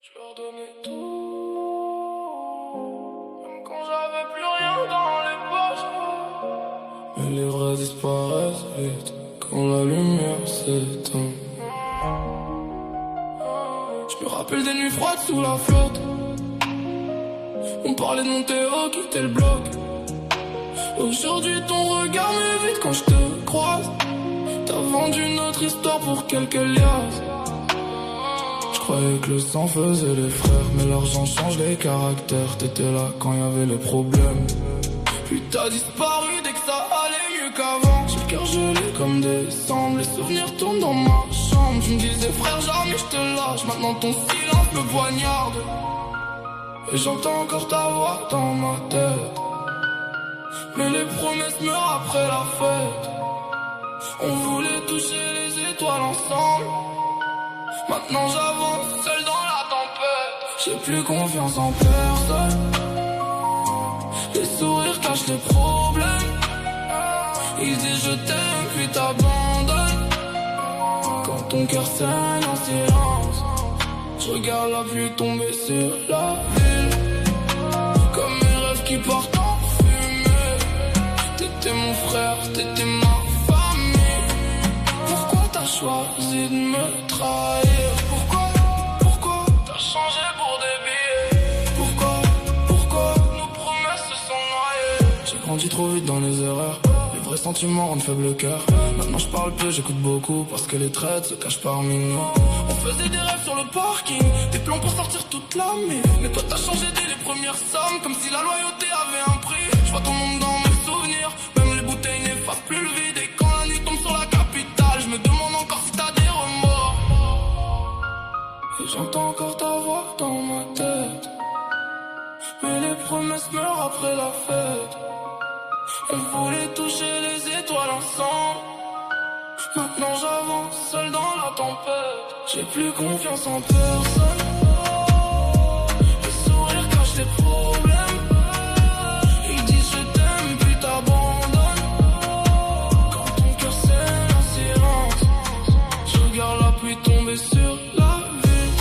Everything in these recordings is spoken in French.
Je leur donnais tout, même quand j'avais plus rien dans les poches. Mais les vrais disparaissent vite quand la lumière s'éteint. Je me rappelle des nuits froides sous la flotte. On parlait de monter haut, quitter le bloc. Aujourd'hui ton regard m'évite quand je te croise. T'as vendu notre histoire pour quelques liasses. Je croyais que le sang faisait les frères, mais l'argent change les caractères. T'étais là quand y avait les problèmes, puis t'as disparu dès que ça allait mieux qu'avant. J'ai le cœur gelé comme décembre, les souvenirs tournent dans ma chambre. Tu me disais frère jamais je te lâche, maintenant ton silence me poignarde. Et j'entends encore ta voix dans ma tête, mais les promesses meurent après la fête. On voulait toucher les étoiles ensemble, maintenant j'avance seul dans la tempête. J'ai plus confiance en personne, les sourires cachent les problèmes. Ils disent je t'aime puis t'abandonnes. Quand ton cœur saigne en silence, je regarde la pluie tomber sur la ville, comme mes rêves qui partent en fumée. T'étais mon frère, t'étais ma famille. Pourquoi t'as choisi de me trahir? Pourquoi t'as changé pour des billets? Pourquoi nos promesses se sont noyées? J'ai grandi trop vite dans les erreurs, les vrais sentiments rendent faible le cœur. Maintenant je parle peu, j'écoute beaucoup, parce que les traites se cachent parmi nous. On faisait des rêves sur le parking, des plans pour sortir toute la mif. Mais toi t'as changé dès les premières sommes, comme si la loyauté avait un prix. Je vois ton nom dans mes souvenirs, même les bouteilles n'effacent plus le vide. Et quand la nuit tombe sur la capitale, je me demande encore si t'as des remords. Et j'entends encore ta voix dans ma tête, mais les promesses meurent après la fête. On voulait toucher les étoiles ensemble, maintenant j'avance seul dans la tempête. J'ai plus confiance en personne, les sourires cachent les problèmes. Ils disent je t'aime puis t'abandonnes. Quand ton cœur saigne en silence, je regarde la pluie tomber sur la ville,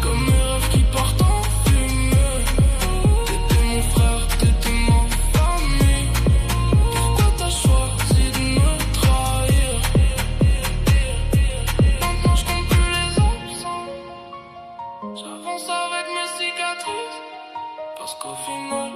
comme mes rêves qui partent en fumée. T'étais mon frère, t'étais ma famille. Pourquoi t'as choisi de me trahir? Maintenant je compte plus les absents, j'avance avec mes cicatrices, parce qu'au final